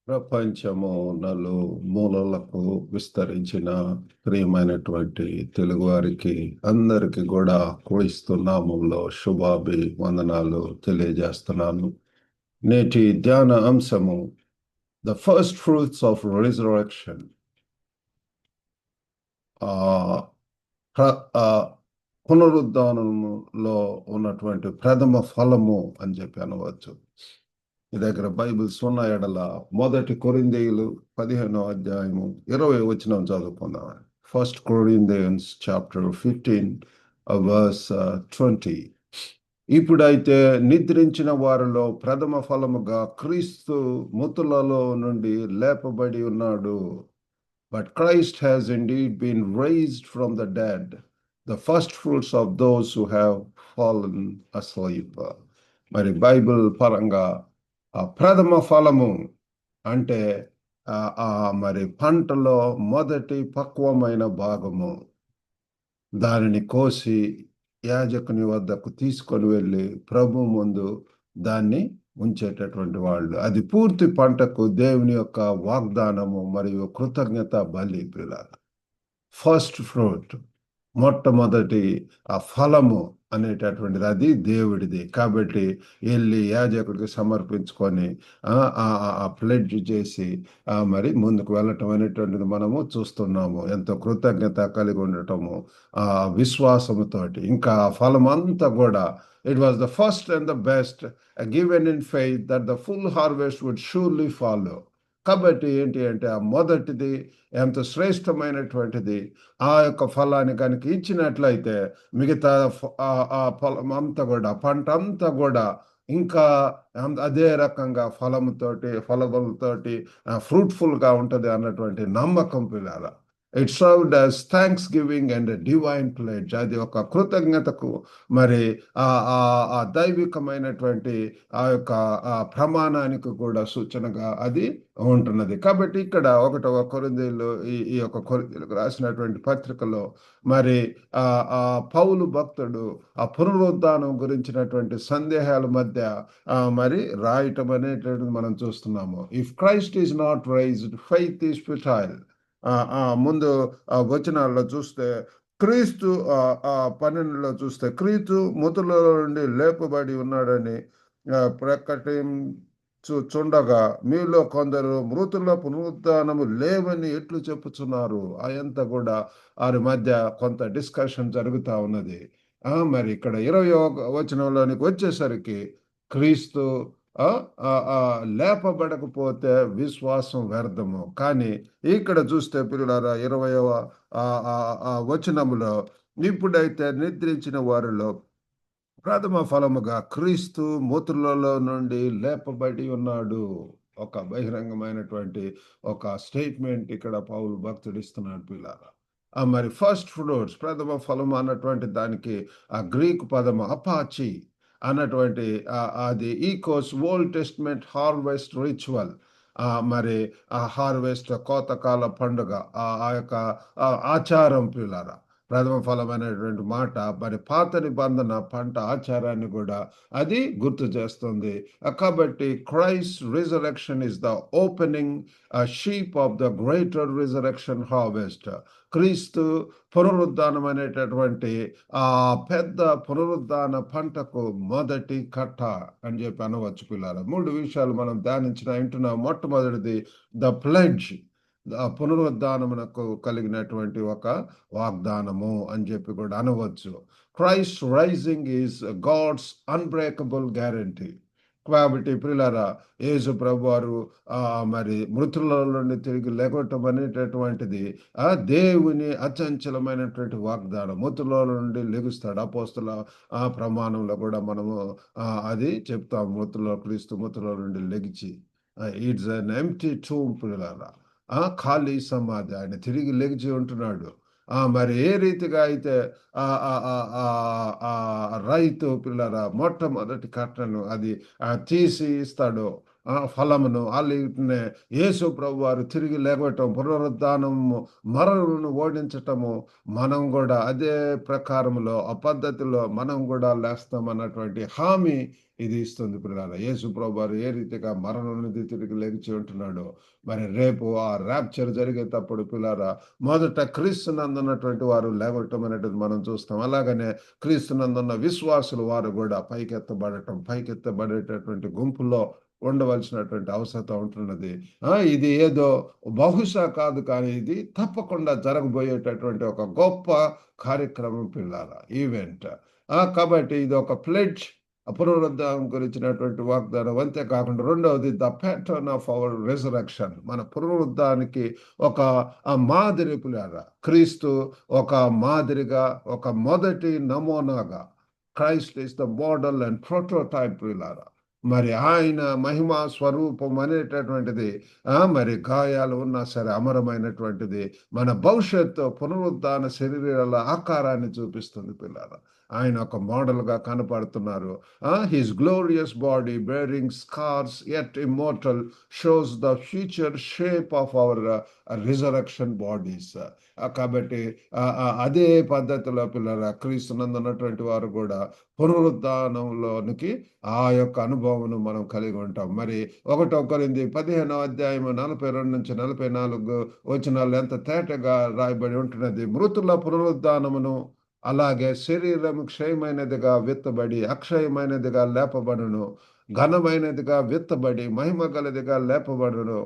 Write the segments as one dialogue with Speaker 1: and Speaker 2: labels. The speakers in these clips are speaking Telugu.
Speaker 1: ప్రపంచము నలుమూలలకు విస్తరించిన ప్రియమైనటువంటి తెలుగువారికి అందరికీ కూడా క్రీస్తు నామంలో శుభాభివందనాలు తెలియజేస్తున్నాను. నేటి ధ్యాన అంశము the first fruits of resurrection. పునరుద్ధానంలో ఉన్నటువంటి ప్రథమ ఫలము అని చెప్పి అనవచ్చు. మీ దగ్గర బైబిల్స్ ఉన్న ఎడల 1 కొరింథీయులు 15వ అధ్యాయము 20వ వచనం చదువుకుందాం. 1 Corinthians chapter 15 verse 20. ఇప్పుడైతే నిద్రించిన వారిలో ప్రథమ ఫలముగా క్రీస్తు మృతులలో నుండి లేపబడి ఉన్నాడు. But Christ has indeed been raised from the dead, the first fruits of those who have fallen asleep. మరి బైబిల్ పరంగా ప్రథమ ఫలము అంటే మరి పంటలో మొదటి పక్వమైన భాగము. దానిని కోసి యాజకుని వద్దకు తీసుకొని వెళ్ళి ప్రభు ముందు దాన్ని ఉంచేటటువంటి వాళ్ళు. అది పూర్తి పంటకు దేవుని యొక్క వాగ్దానము మరియు కృతజ్ఞత బలి. పిల్లలు, ఫస్ట్ ఫ్రూట్, మొట్టమొదటి ఆ ఫలము అనేటటువంటిది అది దేవుడిది. కాబట్టి వెళ్ళి యాజకుడికి సమర్పించుకొని ప్లెడ్జ్ చేసి మరి ముందుకు వెళ్ళటం అనేటువంటిది మనము చూస్తున్నాము. ఎంతో కృతజ్ఞత కలిగి ఉండటము, విశ్వాసముతోటి. ఇంకా ఫలం అంతా కూడా it was the first and the best, given in faith that the full harvest would surely follow. కాబట్టి ఏంటి అంటే ఆ మొదటిది ఎంత శ్రేష్టమైనటువంటిది. ఆ యొక్క ఫలాన్ని కనుక ఇచ్చినట్లయితే మిగతా ఆ ఫలం అంతా కూడా, పంట అంతా కూడా ఇంకా అదే రకంగా ఫలములతోటి ఫ్రూట్ఫుల్గా ఉంటుంది అన్నటువంటి నమ్మకం పిల్లల. It served as thanksgiving and divine pledge. అది ఒక కృతజ్ఞతకు మరి ఆ దైవికమైనటువంటి ఆ యొక్క ప్రమాణానికి కూడా సూచనగా అది ఉంటున్నది. కాబట్టి ఇక్కడ 1వ కొరింథీయులు ఈ యొక్క కొరింథీయులకు రాసినటువంటి పత్రికలో మరి పౌలు భక్తుడు ఆ పునరుద్ధానం గురించినటువంటి సందేహాల మధ్య మరి రాయటం అనేటువంటిది మనం చూస్తున్నాము. If Christ is not raised, faith is futile. ముందు వచనాల్లో చూస్తే క్రీస్తు 12లో చూస్తే క్రీస్తు మృతుల నుండి లేపబడి ఉన్నాడని ప్రకటించుచుండగా మీలో కొందరు మృతుల పునరుద్ధానము లేవని ఎట్లు చెప్పుచున్నారు. అయంతా కూడా వారి మధ్య కొంత డిస్కషన్ జరుగుతూ ఉన్నది. మరి ఇక్కడ 20వ వచనంలోనికి వచ్చేసరికి క్రీస్తు లేపబడకపోతే విశ్వాసం వ్యర్థము. కానీ ఇక్కడ చూస్తే పిల్లలారా 20వ వచనములో ఇప్పుడైతే నిద్రించిన వారిలో ప్రథమ ఫలముగా క్రీస్తు మృతులలో నుండి లేపబడి ఉన్నాడు. ఒక బహిరంగమైనటువంటి ఒక స్టేట్మెంట్ ఇక్కడ పౌలు భక్తుడు ఇస్తున్నాడు పిల్లారా. మరి ఫస్ట్ ఫ్రూట్స్, ప్రథమ ఫలము అన్నటువంటి దానికి ఆ గ్రీకు పదము అపాచి అన్నటువంటి అది ఈకోస్ ఓల్డ్ టెస్ట్మెంట్ హార్వెస్ట్ రిచువల్. మరి ఆ హార్వెస్ట్ కోతకాల పండుగ ఆ యొక్క ఆచారం పిల్లారా. ప్రథమ ఫలం అనేటువంటి మాట మరి పాత నిబంధన పంట ఆచారాన్ని కూడా అది గుర్తు చేస్తుంది. కాబట్టి Christ resurrection is the opening sheep of the greater resurrection harvest. క్రీస్తు పునరుద్ధానం అనేటటువంటి ఆ పెద్ద పునరుద్ధాన పంటకు మొదటి కట్ట అని చెప్పి అనవచ్చు పిల్లలు. 3 విషయాలు మనం వింటున్నాం. మొట్టమొదటిది ద ప్లెడ్జ్, పునరుద్ధానమునకు కలిగినటువంటి ఒక వాగ్దానము అని చెప్పి కూడా అనవచ్చు. Christ rising is God's unbreakable guarantee. కాబట్టి ప్రియులారా, యేసు ప్రభు వారు మరి మృతుల నుండి తిరిగి లేగొట్టం అనేటటువంటిది దేవుని అచంచలమైనటువంటి వాగ్దానం. మృతుల నుండి లెగుస్తాడు. అపోస్తుల ప్రమాణంలో కూడా మనము అది చెప్తాం. క్రీస్తు మృతుల నుండి లెగిచి, ఇట్స్ అన్ ఎంప్టీ టూమ్ పిల్లలారా, ఖాళీ సమాధి. ఆయన తిరిగి లెగిచి ఉంటున్నాడు. మరి ఏ రీతిగా అయితే రైతు పిల్లరా మొట్టమొదటి కట్టను అది తీసి ఇస్తాడో, ఫలమును అలానే యేసు ప్రభు వారు తిరిగి లేవటం, పునరుద్ధానము, మరణమును ఓడించటము, మనం కూడా అదే ప్రకారంలో ఆ పద్ధతిలో మనం కూడా లేస్తాం అన్నటువంటి హామీ ఇది ఇస్తుంది పిల్లల. యేసు ప్రభు వారు ఏ రీతిగా మరణం నుండి తిరిగి లేచి ఉంటున్నాడో, మరి రేపు ఆ ర్యాప్చర్ జరిగేటప్పుడు పిల్లరా మొదట క్రీస్తునందున్నటువంటి వారు లేవటం అనేటిది మనం చూస్తాం. అలాగనే క్రీస్తునందున్న విశ్వాసులు వారు కూడా పైకెత్తబడేటటువంటి గుంపులో ఉండవలసినటువంటి అవసరం ఉంటున్నది. ఇది ఏదో బహుశా కాదు, కానీ ఇది తప్పకుండా జరగబోయేటటువంటి ఒక గొప్ప కార్యక్రమం పిల్లారా, ఈవెంట్. కాబట్టి ఇది ఒక ప్లెడ్జ్, పునరుద్ధానం గురించినటువంటి వాగ్దానం. అంతేకాకుండా రెండవది the pattern of our resurrection, మన పునరుద్ధానికి ఒక మాదిరి పిల్లారా. క్రీస్తు ఒక మాదిరిగా, ఒక మొదటి నమూనాగా, Christ is the model and prototype పిల్లారా. మరి ఆయన మహిమా స్వరూపం అనేటటువంటిది మరి గాయాలు ఉన్నా సరే అమరమైనటువంటిది మన భవిష్యత్తు పునరుద్ధాన శరీరాల ఆకారాన్ని చూపిస్తుంది పిల్లారా. ఆయన ఒక మోడల్గా కనపడుతున్నారు. His glorious body bearing scars yet immortal shows the future shape of our resurrection bodies. కాబట్టి అదే పద్ధతిలో పిల్లల క్రీస్తునందున్నటువంటి వారు కూడా పునరుద్ధానంలోనికి ఆ యొక్క అనుభవం మనం కలిగి ఉంటాం. మరి 1 కొరింథీ 15:42-44 వచనాలు ఎంత తేటగా రాయబడి ఉంటున్నది. మృతుల పునరుద్ధానమును, అలాగే శరీరం క్షయమైనదిగా విత్తబడి అక్షయమైనదిగా లేపబడును, ఘనమైనదిగా విత్తబడి మహిమ గలదిగా లేపబడును,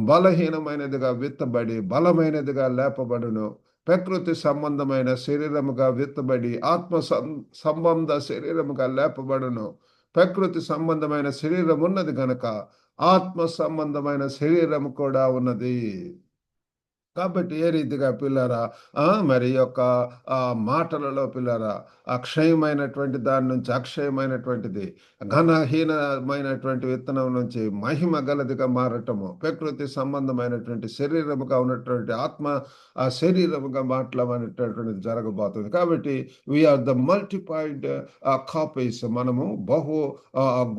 Speaker 1: బలహీనమైనదిగా విత్తబడి బలమైనదిగా లేపబడును, ప్రకృతి సంబంధమైన శరీరముగా విత్తబడి ఆత్మ సంబంధ శరీరముగా లేపబడును. ప్రకృతి సంబంధమైన శరీరం ఉన్నది గనక ఆత్మ సంబంధమైన శరీరం కూడా ఉన్నది. కాబట్టి ఏ రీతిగా పిల్లరా మరి యొక్క మాటలలో పిల్లరా అక్షయమైనటువంటి దాని నుంచి అక్షయమైనటువంటిది, ఘనహీనమైనటువంటి విత్తనం నుంచి మహిమ గలదిగా మారటము, ప్రకృతి సంబంధమైనటువంటి శరీరముగా ఉన్నటువంటి ఆత్మ ఆ శరీరముగా మాట్లాడేటటువంటిది జరగబోతుంది. కాబట్టి వీఆర్ ద మల్టిప్లైడ్ కాపీస్, మనము బహు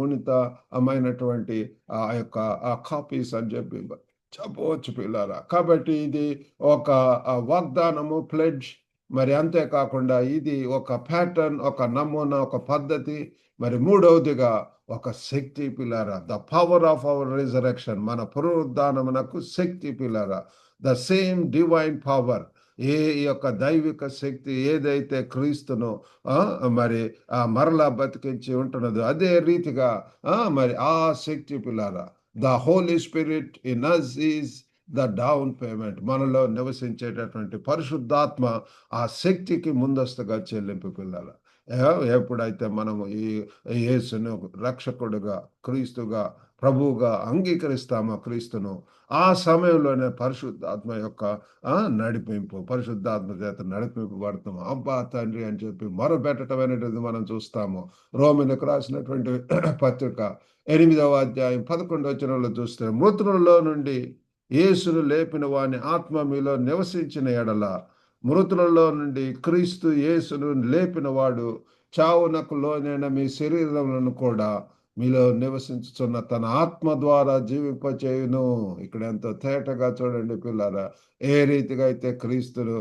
Speaker 1: గుణితమైనటువంటి ఆ యొక్క కాపీస్ అని చెప్పి చెప్పవచ్చు పిల్లారా. కాబట్టి ఇది ఒక వాగ్దానము, ప్లెడ్జ్. మరి అంతేకాకుండా ఇది ఒక ప్యాటర్న్, ఒక నమూనా, ఒక పద్ధతి. మరి మూడవదిగా ఒక శక్తి పిల్లారా. The power of our resurrection, మన పునరుద్ధానమునకు శక్తి పిల్లారా. ద సేమ్ డివైన్ పవర్, ఏ యొక్క దైవిక శక్తి ఏదైతే క్రీస్తును మరి మరలా బతికించి ఉంటున్నదో అదే రీతిగా మరి ఆ శక్తి పిల్లారా. The Holi Spirit in us is the down payment, మనలో నివసించేటటువంటి పరిశుద్ధాత్మ ఆ శక్తికి ముందస్తుగా చెల్లింపు పిల్లల. ఎప్పుడైతే మనము ఈ యేసును రక్షకుడుగా, క్రీస్తుగా, ప్రభువుగా అంగీకరిస్తామో క్రీస్తును, ఆ సమయంలోనే పరిశుద్ధాత్మ యొక్క నడిపింపు, పరిశుద్ధాత్మ చేత నడిపింపబడతాము. అబ్బా తండ్రి అని చెప్పి మొరపెట్టడం అనేటువంటిది మనం చూస్తాము. రోమిలకు రాసినటువంటి పత్రిక 8వ అధ్యాయం 11వ వచనంలో చూస్తే, మృతులలో నుండి యేసును లేపిన వాని ఆత్మ మీలో నివసించిన ఎడల, మృతులలో నుండి క్రీస్తు యేసును లేపిన వాడు చావునకు లోనైన మీ శరీరములను కూడా మీలో నివసించుచున్న తన ఆత్మ ద్వారా జీవింపచేయును. ఇక్కడ ఎంతో తేటగా చూడండి పిల్లారా, ఏ రీతిగా అయితే క్రీస్తును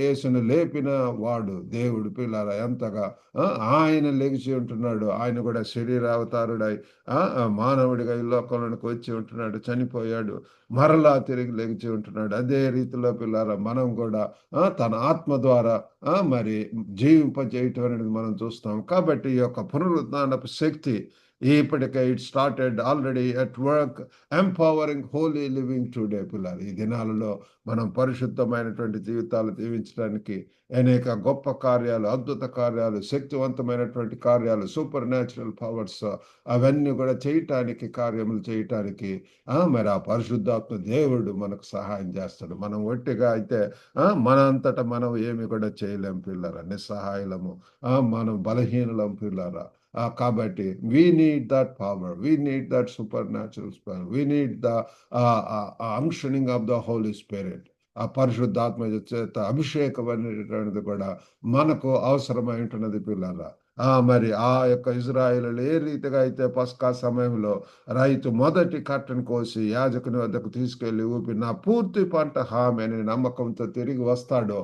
Speaker 1: యేసును లేపిన వాడు దేవుడు పిల్లారా ఎంతగా ఆయన లెగిసి ఉంటున్నాడు. ఆయన కూడా శరీరావతారుడై మానవుడిగా ఈ లోకంలోనికి వచ్చి ఉంటున్నాడు, చనిపోయాడు, మరలా తిరిగి లెగిచి ఉంటున్నాడు. అదే రీతిలో పిల్లారా మనం కూడా తన ఆత్మ ద్వారా మరి జీవింపజేయటం అనేది మనం చూస్తాం. కాబట్టి ఈ యొక్క పునరుద్ధానపు శక్తి ఇప్పటికే it started already at work empowering Holi living today పిల్లలు. ఈ దినాలలో మనం పరిశుద్ధమైనటువంటి జీవితాలు జీవించడానికి అనేక గొప్ప కార్యాలు, అద్భుత కార్యాలు, శక్తివంతమైనటువంటి కార్యాలు, సూపర్ న్యాచురల్ పవర్స్ అవన్నీ కూడా చేయటానికి, కార్యములు చేయటానికి మరి ఆ పరిశుద్ధాత్మ దేవుడు మనకు సహాయం చేస్తాడు. మనం ఒట్టిగా అయితే మన అంతటా మనం ఏమి కూడా చేయలేం పిల్లరా, నిస్సహాయులము, మనం బలహీనులం పిల్లరా. కాబట్టి we need that power, we need that super natural power, we need the unctioning of the Holi spirit. ఆ పరిశుద్ధాత్మ చేత అభిషేకం అనేటువంటిది కూడా మనకు అవసరమై ఉంటున్నది పిల్లల. మరి ఆ యొక్క ఇజ్రాయేలీయులు ఏ రీతిగా అయితే పస్కా సమయంలో రైతు మొదటి కట్టను కోసి యాజకుని వద్దకు తీసుకెళ్లి ఊపి నా పూర్తి పంట హామీ అనే నమ్మకంతో తిరిగి వస్తాడో,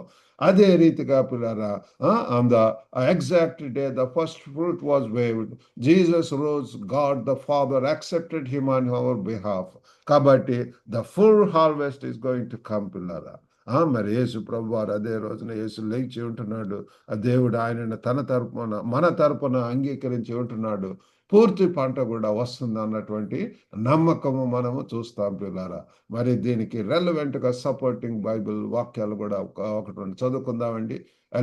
Speaker 1: అదే రీతిగా పిల్లరా, on the exact day the first fruit was waved, Jesus rose, God the father accepted him on our behalf. కాబట్టి the full harvest is going to come పిల్లరా. మరి యేసు ప్రభు వారు అదే రోజున యేసు లేచి ఉంటున్నాడు. ఆ దేవుడు ఆయనను తన తరపున మన తరపున అంగీకరించి ఉంటున్నాడు. పూర్తి పంట కూడా వస్తుంది అన్నటువంటి నమ్మకము మనము చూస్తాం పిల్లారా. మరి దీనికి రెలవెంట్ గా సపోర్టింగ్ బైబిల్ వాక్యాలు కూడా ఒకటి రెండు చదువుకుందామండి.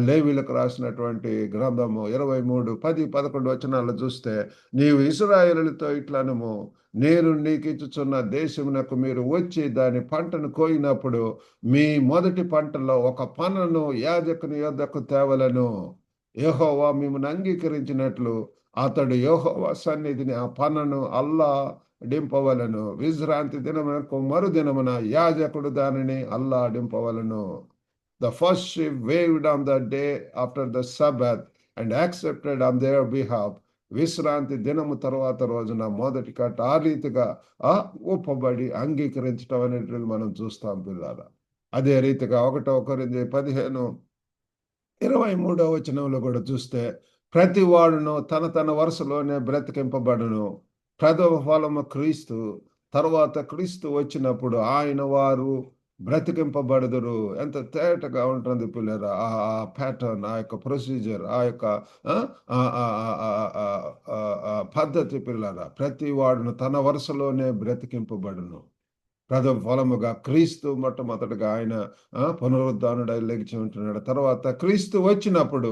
Speaker 1: లేవీలకు రాసినటువంటి గ్రంథము 23, 10, 11 వచనాలు చూస్తే, నీవు ఇశ్రాయేలులతో ఇట్లనము, నేను నీకు ఇచ్చుచున్న దేశమునకు మీరు వచ్చి దాని పంటను కోయినప్పుడు మీ మొదటి పంటలో ఒక పనను యాజకుని యొద్దకు తేవలను. యెహోవా మిమ్మల్ని అంగీకరించినట్లు అతడు యెహోవా సన్నిధిని ఆ పనను అల్లాడింపవలెను. విశ్రాంతి దినమునకు మరుదినమున యాజకుడు దానిని అల్లాడింపవలెను. The first sheaf waved on the day after the Sabbath and accepted on their behalf. విశ్రాంతి దినము తర్వాత రోజున మొదటి కట్ట ఆ రీతిగా ఒప్పబడి అంగీకరించడం అనేటువంటి మనం చూస్తాం పిల్లారా. అదే రీతిగా 1 కొరింథీ 15:23 వచనంలో కూడా చూస్తే, ప్రతి వాడును తన తన వరుసలోనే బ్రతికింపబడును. ప్రథమ ఫలము క్రీస్తు, తర్వాత క్రీస్తు వచ్చినప్పుడు ఆయన వారు బ్రతికింపబడుదురు. ఎంత తేటగా ఉంటుంది పిల్లరా ఆ ప్యాటర్న్, ఆ యొక్క ప్రొసీజర్, ఆ యొక్క పద్ధతి పిల్లరా. ప్రతి వాడును తన వరుసలోనే బ్రతికింపబడును. ప్రథమ ఫలముగా క్రీస్తు మొట్టమొదటిగా ఆయన పునరుద్ధానుడై లెగిచి ఉంటున్నాడు. తర్వాత క్రీస్తు వచ్చినప్పుడు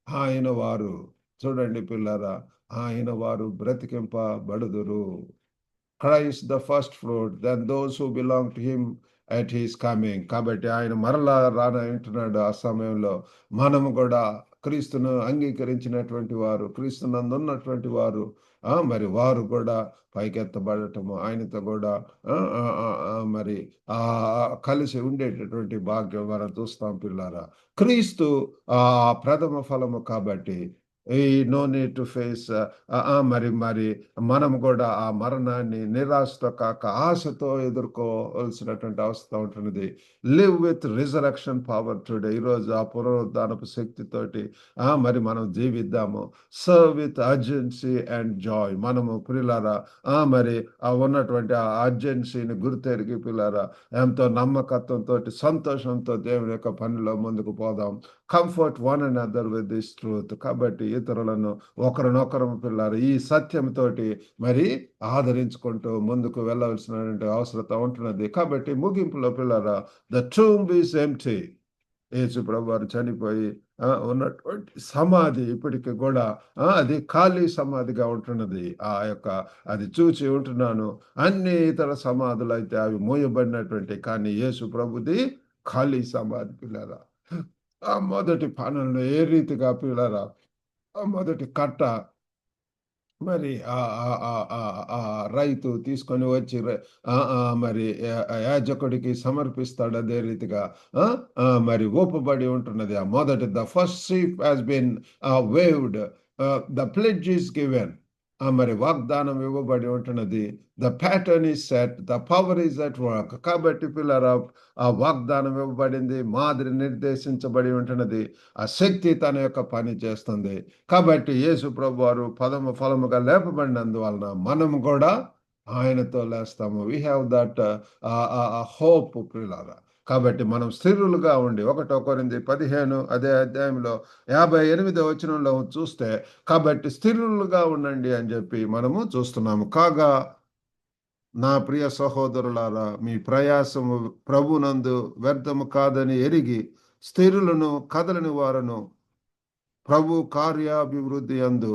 Speaker 1: ఆయన వారు, చూడండి పిల్లరా, ఆయన వారు బ్రతికింపబడుదురు. Christ the first fruit, then those who belong to him at his coming. కాబట్టి ఆయన మరలా రానంటున్నాడు. ఆ సమయంలో మనము కూడా క్రీస్తును అంగీకరించినటువంటి వారు, క్రీస్తునందున్నటువంటి వారు, మరి వారు కూడా పైకెత్తబడటము, ఆయనతో కూడా మరి కలిసి ఉండేటటువంటి భాగ్యం మనం చూస్తాం పిల్లారా. క్రీస్తు ప్రథమ ఫలము కాబట్టి ఈ నో నీడ్ టు ఫేస్ మరి మనం కూడా ఆ మరణాన్ని నిరాశతో కాక ఆశతో ఎదుర్కోవాల్సినటువంటి అవస్థ ఉంటున్నది. Live with resurrection power today. ఈరోజు ఆ పునరుద్ధానపు శక్తితోటి మరి మనం జీవిద్దాము. Serve with urgency and joy. మనము పిల్లారా మరి ఉన్నటువంటి ఆ అర్జెన్సీని గుర్తెరిగి పిల్లారా ఎంతో నమ్మకత్వంతో సంతోషంతో దేవుని యొక్క పనిలో ముందుకు పోదాం. Comfort one and other with this truth. కాబట్టి ఇతరులను ఒకరినొకరు పిల్లారు ఈ సత్యంతో మరి ఆదరించుకుంటూ ముందుకు వెళ్ళవలసినటువంటి అవసరం ఉంటున్నది. కాబట్టి ముగింపులో పిల్లారా, ద టూంబ్ ఈస్ ఎంప్టీ. యేసు ప్రభు వారు చనిపోయి ఉన్నటువంటి సమాధి ఇప్పటికి కూడా అది ఖాళీ సమాధిగా ఉంటున్నది. అది చూచి ఉంటున్నాను. అన్ని ఇతర సమాధులు అయితే అవి మూయబడినటువంటి, కానీ యేసు ప్రభుది ఖాళీ సమాధి పిల్లారా. ఆ మొదటి పానంలో ఏ రీతిగా పిల్లరా ఆ మొదటి కట్ట మరి రైతు తీసుకొని వచ్చి మరి యాజకుడికి సమర్పిస్తాడు. అదే రీతిగా మరి ఊపబడి ఉంటున్నది. ఆ మొదటి the first sheep has been waved, the pledge is given. మరి వాగ్దానం ఇవ్వబడి ఉంటున్నది. The pattern is set, the power is at work. కాబట్టి పిల్లరా ఆ వాగ్దానం ఇవ్వబడింది, మాదిరి నిర్దేశించబడి ఉంటున్నది, ఆ శక్తి తన యొక్క పని చేస్తుంది. కాబట్టి యేసు ప్రభు వారు ప్రథమ ఫలముగా లేపబడినందువలన మనము కూడా ఆయనతో లేస్తాము. వీ హ్యావ్ దట్ హోప్ పిల్లరా. కాబట్టి మనం స్థిరులుగా ఉండి 1 కొరింథీ 15 అదే అధ్యాయంలో 58వ వచనంలో చూస్తే, కాబట్టి స్థిరులుగా ఉండండి అని చెప్పి మనము చూస్తున్నాము. కాగా నా ప్రియ సహోదరులారా, మీ ప్రయాసము ప్రభునందు వ్యర్థము కాదని ఎరిగి స్థిరులను కదలని వారును ప్రభు కార్యాభివృద్ధి అందు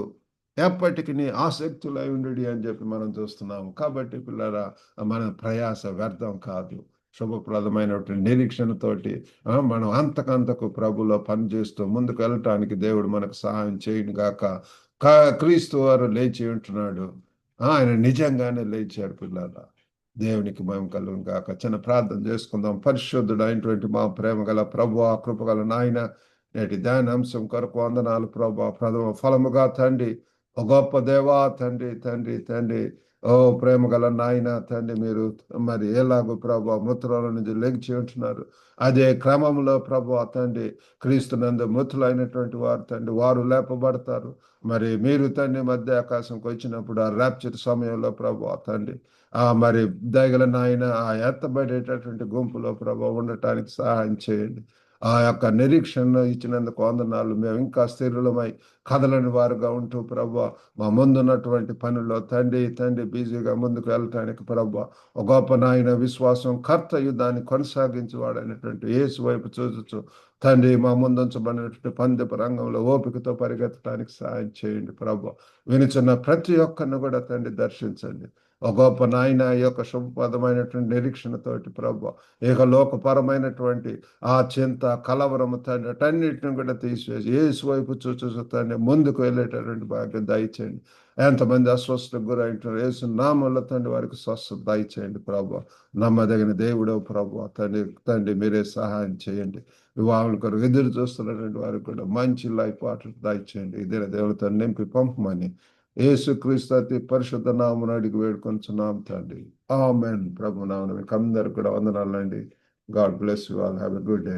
Speaker 1: ఎప్పటికి ఆసక్తులై ఉండి అని చెప్పి మనం చూస్తున్నాము. కాబట్టి పిల్లరా, మన ప్రయాస వ్యర్థం కాదు. శుభప్రదమైనటువంటి నిరీక్షణతోటి మనం అంతకంతకు ప్రభులో పనిచేస్తూ ముందుకు వెళ్ళటానికి దేవుడు మనకు సహాయం చేయను గాక. క్రీస్తు వారు లేచి ఉంటున్నాడు. ఆయన నిజంగానే లేచారు పిల్లరా. దేవునికి మహిమ కలుగును గాక. చిన్న ప్రార్థన చేసుకుందాం. పరిశుద్ధుడు అయినటువంటి మా ప్రేమ గల ప్రభువా, కృపగల నాయన, నేటి ధ్యానాంశం కొరకు వందనాలు ప్రభా. ప్రథమ ఫలముగా తండ్రి, ఒక గొప్ప దేవా తండ్రి, తండ్రి, తండ్రి, ఓ ప్రేమ గల నాయన తండ్రి, మీరు మరి ఎలాగో ప్రభా మృతుల నుంచి లెగిచి ఉంటున్నారు. అదే క్రమంలో ప్రభా తండ్రి, క్రీస్తునందు మృతులైనటువంటి వారు తండ్రి, వారు లేపబడతారు. మరి మీరు తండ్రి మధ్య ఆకాశంకి వచ్చినప్పుడు ఆ ర్యాప్చర్ సమయంలో ప్రభా తండ్రి, మరి దయగల నాయన ఆ ఎత్తబడేటటువంటి గుంపులో ప్రభా ఉండటానికి సహాయం చేయండి. ఆ యొక్క నిరీక్షణ ఇచ్చినందుకు వందనాలు. మేము ఇంకా స్థిరులమై కదలని వారుగా ఉంటూ ప్రభా మా ముందున్నటువంటి పనుల్లో తండ్రి, తండ్రి బిజీగా ముందుకు వెళ్ళటానికి ప్రభా ఒక గొప్ప నాయన విశ్వాసం కర్తయు దాన్ని కొనసాగించేవాడైనటువంటి యేసు వైపు చూచుచు తండ్రి, మా ముందుంచబడినటువంటి పందెపు రంగంలో ఓపికతో పరిగెత్తడానికి సహాయం చేయండి ప్రభా. వినుచున్న ప్రతి ఒక్కరిని కూడా తండ్రి దర్శించండి. ఒక గొప్ప నాయన ఈ యొక్క శుభపదమైనటువంటి నిరీక్షణతోటి ప్రభా ఇక లోకపరమైనటువంటి ఆ చింత, కలవరము తండ్రి అటన్నిటిని కూడా తీసివేసి యేసు వైపు చూచు తండ్రి ముందుకు వెళ్ళేటటువంటి భాగ్యం దయచేయండి. ఎంతమంది అస్వస్థకు గురైంటారు యేసు నామంలో తండ్రి వారికి స్వస్థత దయచేయండి ప్రభా. నమ్మదగిన దేవుడు ప్రభా తండ్రి, తండ్రి మీరే సహాయం చేయండి. వివాహం కొరకు ఎదురు చూస్తున్నటువంటి వారికి కూడా మంచి లైఫ్ పాటలు దయచేయండి. ఇదే దేవుడితో నింపి పంపమని యేసుక్రీస్తు అతి పరిశుద్ధ నామమున అడిగి వేడుకొంచున్నాం తండ్రి. ఆమేన్. ప్రభు నామమున మీకు అందరికి కూడా వందనాలండి. God bless you all. Have a good day.